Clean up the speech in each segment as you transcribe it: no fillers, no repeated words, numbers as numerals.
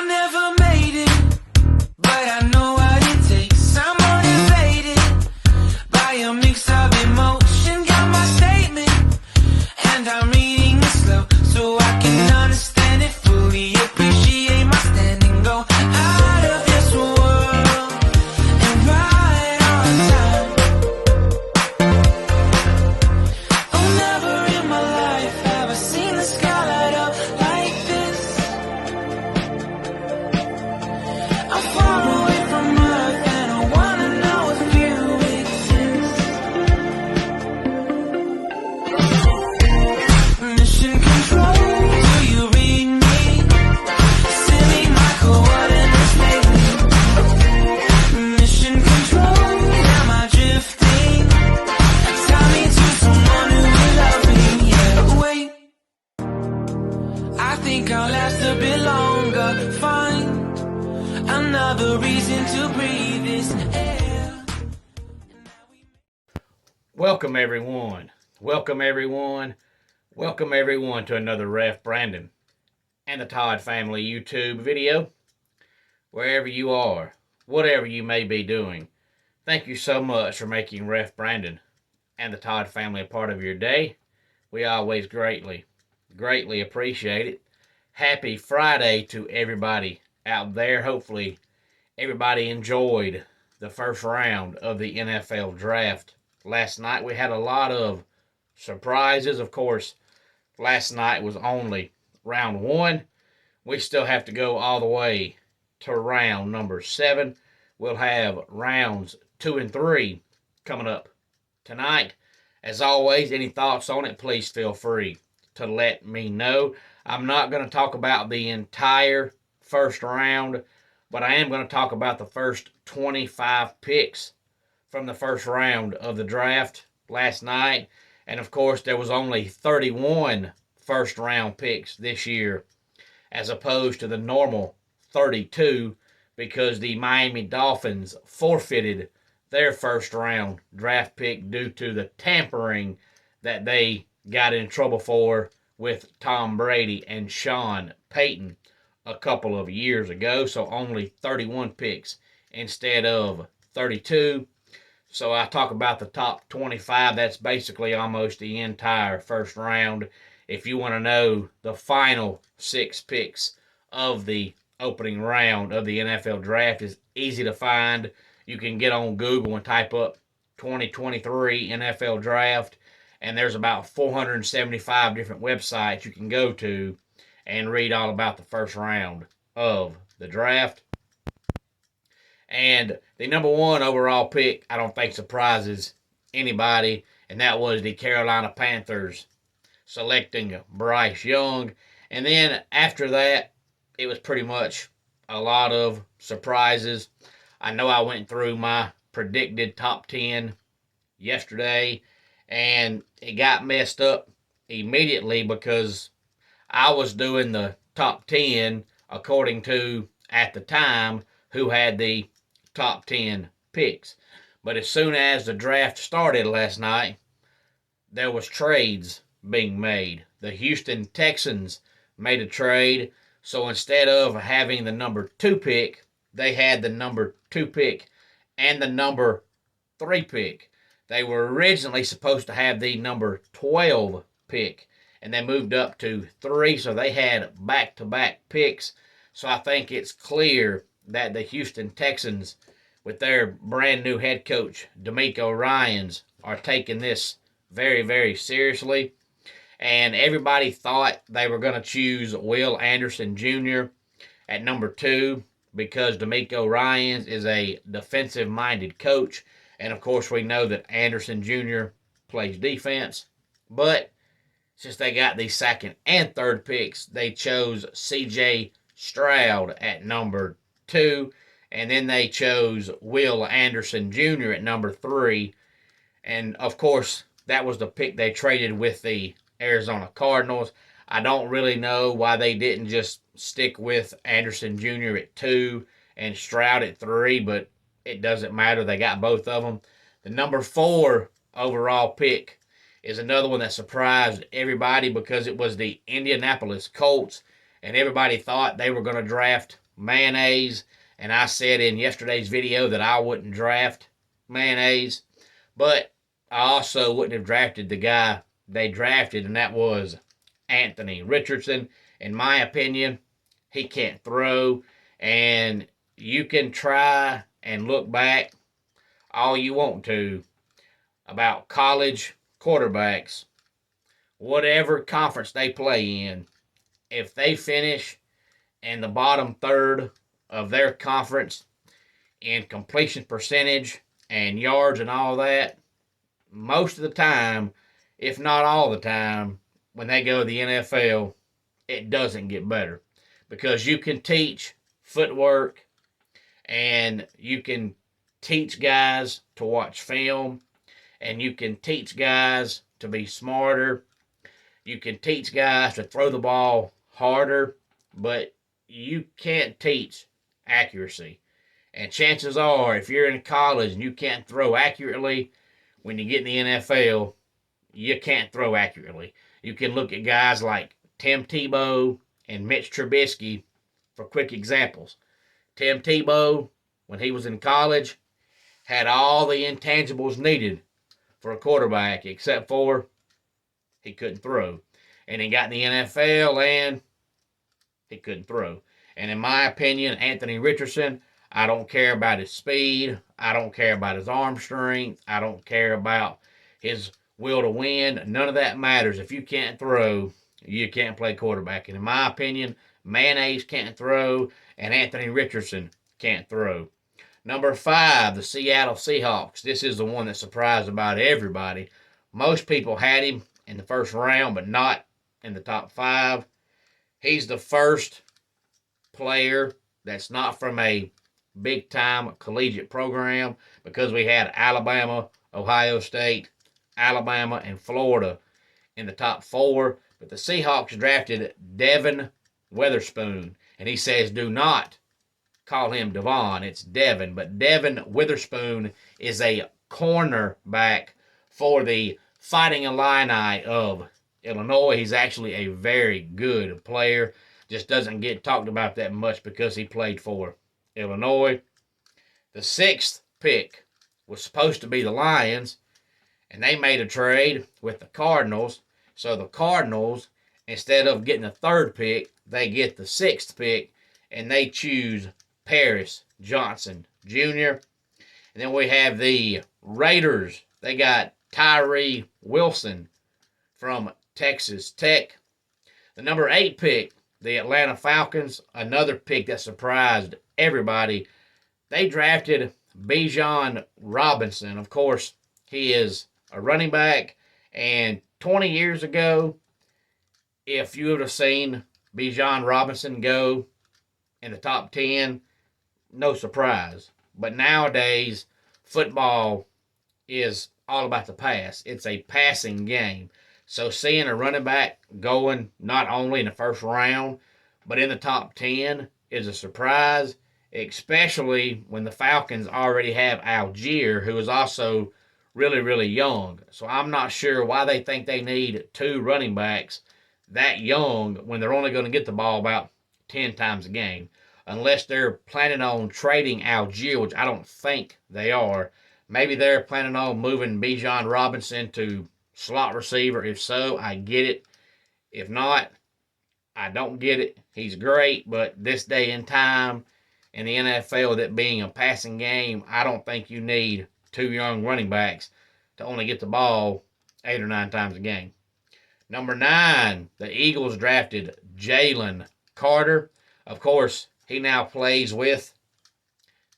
never made it, but I know what it takes. I'm motivated by a mix of emotion. Got my statement, and I'm reading it slow so I can understand it fully. Appreciate my standing, go out of this world and right on time. Oh, never in my life have I seen the sky light up like this. I'm far away from Earth and I wanna know if you exist. Mission control, do you read me? Send me my coordinates lately. Mission control, am I drifting? Tie me to someone who will love me, yeah. Wait, I think I'll last a bit longer. Find another reason to breathe this air. Welcome everyone. Welcome everyone. Welcome everyone to another Ref Brandon and the Todd Family YouTube video. Wherever you are, whatever you may be doing, thank you so much for making Ref Brandon and the Todd Family a part of your day. We always greatly appreciate it. Happy Friday to everybody out there. Hopefully everybody enjoyed the first round of the NFL draft. Last night we had a lot of surprises. Of course, last night was only round one. We still have to go all the way to round number 7. We'll have rounds 2 and 3 coming up tonight. As always, any thoughts on it, please feel free to let me know. I'm not going to talk about the entire first round, but I am going to talk about the first 25 picks from the first round of the draft last night. And of course, there was only 31 first round picks this year, as opposed to the normal 32, because the Miami Dolphins forfeited their first round draft pick due to the tampering that they got in trouble for with Tom Brady and Sean Payton a couple of years ago. So only 31 picks instead of 32. So I talk about the top 25. That's basically almost the entire first round. If you want to know the final 6 picks of the opening round of the NFL draft, is easy to find. You can get on Google and type up 2023 NFL draft, and there's about 475 different websites you can go to and read all about the first round of the draft. And the number 1 overall pick, I don't think surprises anybody, and that was the Carolina Panthers selecting Bryce Young. And then after that, it was pretty much a lot of surprises. I know I went through my predicted top 10 yesterday, and it got messed up immediately because I was doing the top 10 according to, at the time, who had the top 10 picks. But as soon as the draft started last night, there was trades being made. The Houston Texans made a trade, so instead of having the number 2 pick, they had the number 2 pick and the number 3 pick. They were originally supposed to have the number 12 pick, and they moved up to 3, so they had back-to-back picks. So I think it's clear that the Houston Texans, with their brand new head coach, DeMeco Ryans, are taking this very, very seriously. And everybody thought they were going to choose Will Anderson Jr. at number 2 because DeMeco Ryans is a defensive-minded coach. And, of course, we know that Anderson Jr. plays defense. But since they got the 2nd and 3rd picks, they chose C.J. Stroud at number 2. And then they chose Will Anderson Jr. at number 3. And, of course, that was the pick they traded with the Arizona Cardinals. I don't really know why they didn't just stick with Anderson Jr. at 2 and Stroud at 3, but it doesn't matter. They got both of them. The number 4 overall pick is another one that surprised everybody because it was the Indianapolis Colts, and everybody thought they were going to draft Mayonnaise, and I said in yesterday's video that I wouldn't draft Mayonnaise, but I also wouldn't have drafted the guy they drafted, and that was Anthony Richardson. In my opinion, he can't throw, and you can try and look back all you want to about college quarterbacks, whatever conference they play in, if they finish in the bottom third of their conference in completion percentage and yards and all that, most of the time, if not all the time, when they go to the NFL, it doesn't get better. Because you can teach footwork and you can teach guys to watch film and you can teach guys to be smarter. You can teach guys to throw the ball harder, but you can't teach accuracy. And chances are, if you're in college and you can't throw accurately, when you get in the NFL, you can't throw accurately. You can look at guys like Tim Tebow and Mitch Trubisky for quick examples. Tim Tebow, when he was in college, had all the intangibles needed for a quarterback, except for he couldn't throw. And he got in the NFL and he couldn't throw. And in my opinion, Anthony Richardson, I don't care about his speed. I don't care about his arm strength. I don't care about his will to win. None of that matters. If you can't throw, you can't play quarterback. And in my opinion, Mayonnaise can't throw and Anthony Richardson can't throw. Number 5, the Seattle Seahawks. This is the one that surprised about everybody. Most people had him in the first round, but not in the top 5. He's the first player that's not from a big-time collegiate program, because we had Alabama, Ohio State, Alabama, and Florida in the top 4. But the Seahawks drafted Devin Witherspoon, and he says do not call him Devon. It's Devin. But Devin Witherspoon is a cornerback for the Fighting Illini of Illinois. He's actually a very good player. Just doesn't get talked about that much because he played for Illinois. The 6th pick was supposed to be the Lions, and they made a trade with the Cardinals. So the Cardinals, instead of getting the 3rd pick, they get the 6th pick, and they choose Paris Johnson Jr. And then we have the Raiders. They got Tyree Wilson from Texas Tech. The number 8 pick, the Atlanta Falcons, another pick that surprised everybody. They drafted Bijan Robinson. Of course, he is a running back. And 20 years ago, if you would have seen Bijan Robinson go in the top 10, no surprise. But nowadays, football is all about the pass. It's a passing game. So seeing a running back going not only in the first round, but in the top 10 is a surprise, especially when the Falcons already have Algier, who is also really, really young. So I'm not sure why they think they need 2 running backs that young when they're only going to get the ball about 10 times a game. Unless they're planning on trading Algier, which I don't think they are. Maybe they're planning on moving Bijan Robinson to slot receiver. If so, I get it. If not, I don't get it. He's great, but this day and time in the NFL, that being a passing game, I don't think you need 2 young running backs to only get the ball 8 or 9 times a game. Number 9, the Eagles drafted Jalen Carter. Of course, he now plays with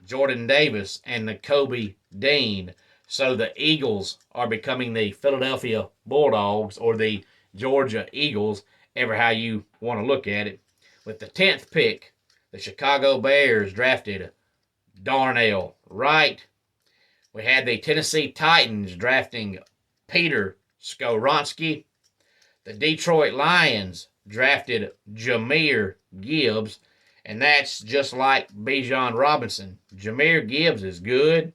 Jordan Davis and Nakobe Dean. So the Eagles are becoming the Philadelphia Bulldogs or the Georgia Eagles, ever how you want to look at it. With the 10th pick, the Chicago Bears drafted Darnell Wright. We had the Tennessee Titans drafting Peter Skoronski. The Detroit Lions drafted Jahmyr Gibbs, and that's just like Bijan Robinson. Jahmyr Gibbs is good,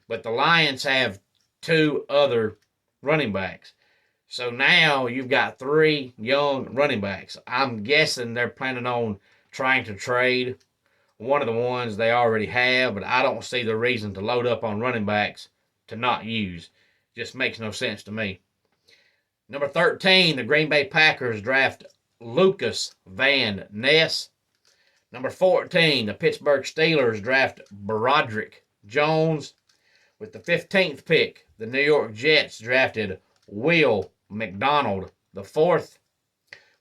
but the Lions have 2 other running backs. So now you've got 3 young running backs. I'm guessing they're planning on trying to trade one of the ones they already have, but I don't see the reason to load up on running backs to not use. Just makes no sense to me. Number 13, the Green Bay Packers draft Lucas Van Ness. Number 14, the Pittsburgh Steelers draft Broderick Jones. With the 15th pick, the New York Jets drafted Will McDonald IV.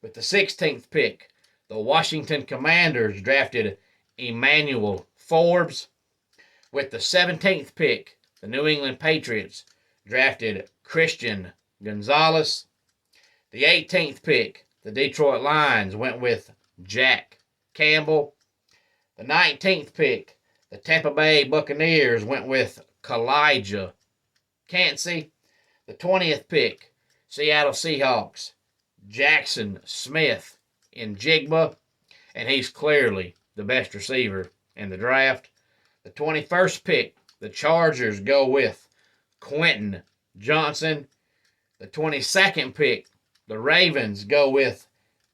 With the 16th pick, the Washington Commanders drafted Emmanuel Forbes. With the 17th pick, the New England Patriots drafted Christian Gonzalez. The 18th pick, the Detroit Lions went with Jack Campbell. The 19th pick, the Tampa Bay Buccaneers went with Kalijah Cansey. The 20th pick, Seattle Seahawks, Jackson Smith in Jigba, and he's clearly the best receiver in the draft. The 21st pick, the Chargers go with Quentin Johnson. The 22nd pick, the Ravens go with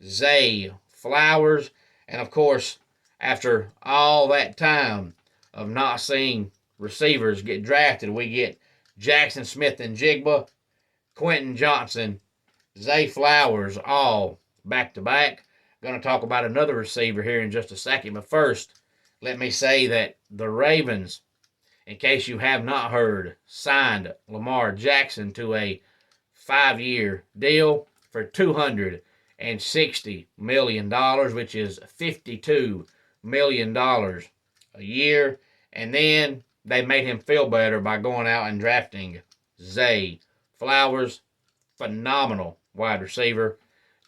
Zay Flowers. And of course, after all that time of not seeing receivers get drafted, we get Jackson Smith and Jigba, Quentin Johnson, Zay Flowers, all back to back. Going to talk about another receiver here in just a second. But first, let me say that the Ravens, in case you have not heard, signed Lamar Jackson to a 5-year deal for $260 million, which is $52 million a year. And then they made him feel better by going out and drafting Zay Flowers. Phenomenal wide receiver.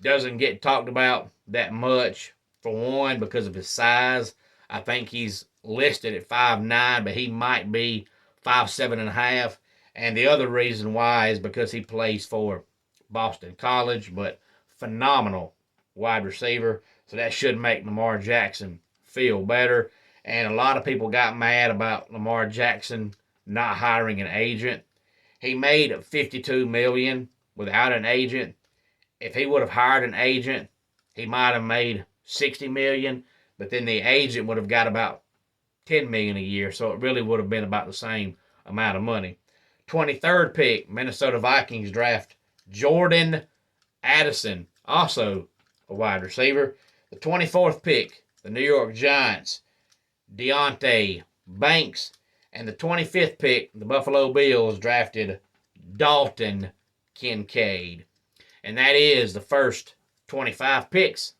Doesn't get talked about that much, for one, because of his size. I think he's listed at 5'9", but he might be 5'7.5". And the other reason why is because he plays for Boston College, but phenomenal wide receiver. So that should make Lamar Jackson feel better. And a lot of people got mad about Lamar Jackson not hiring an agent. He made $52 million without an agent. If he would have hired an agent, he might have made $60 million, but then the agent would have got about $10 million a year, so it really would have been about the same amount of money. 23rd pick, Minnesota Vikings draft Jordan Addison, also a wide receiver. The 24th pick, the New York Giants, Deonte Banks. And the 25th pick, the Buffalo Bills drafted Dalton Kincaid. And that is the first 25 picks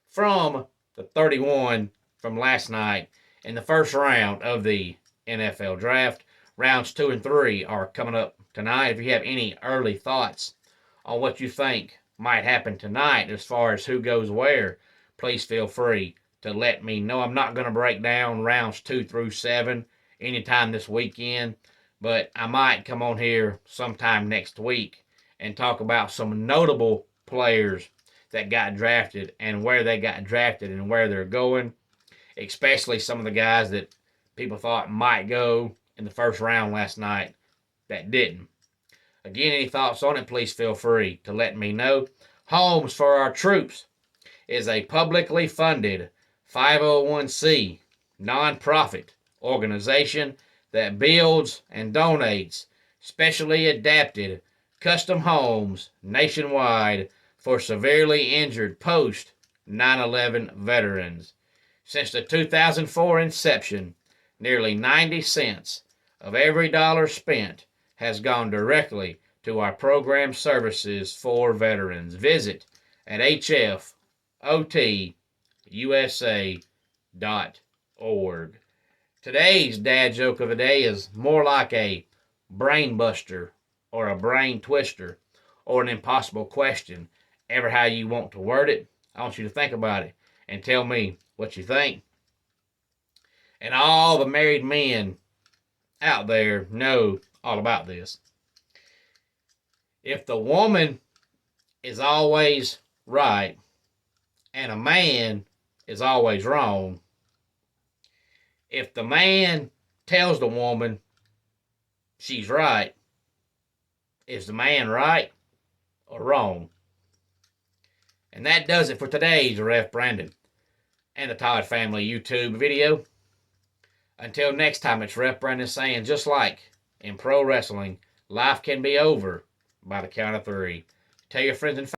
from the 31 from last night in the first round of the NFL draft. Rounds 2 and 3 are coming up tonight. If you have any early thoughts on what you think might happen tonight as far as who goes where, please feel free to let me know. I'm not going to break down rounds 2 through 7 anytime this weekend, but I might come on here sometime next week and talk about some notable players that got drafted and where they got drafted and where they're going, especially some of the guys that people thought might go in the first round last night that didn't. Again, any thoughts on it, please feel free to let me know. Homes for Our Troops is a publicly funded 501c nonprofit organization that builds and donates specially adapted custom homes nationwide for severely injured post 9/11 veterans. Since the 2004 inception, nearly 90 cents of every dollar spent has gone directly to our program services for veterans. Visit at hfotusa.org. Today's dad joke of the day is more like a brain buster or a brain twister or an impossible question. Ever how you want to word it, I want you to think about it and tell me what you think. And all the married men out there know all about this. If the woman is always right and a man is always wrong, if the man tells the woman she's right, is the man right or wrong? And that does it for today's Ref Brandon. and the Todd Family YouTube video. Until next time, it's Ref Brandon saying, just like in pro wrestling, life can be over by the count of 3. Tell your friends and family.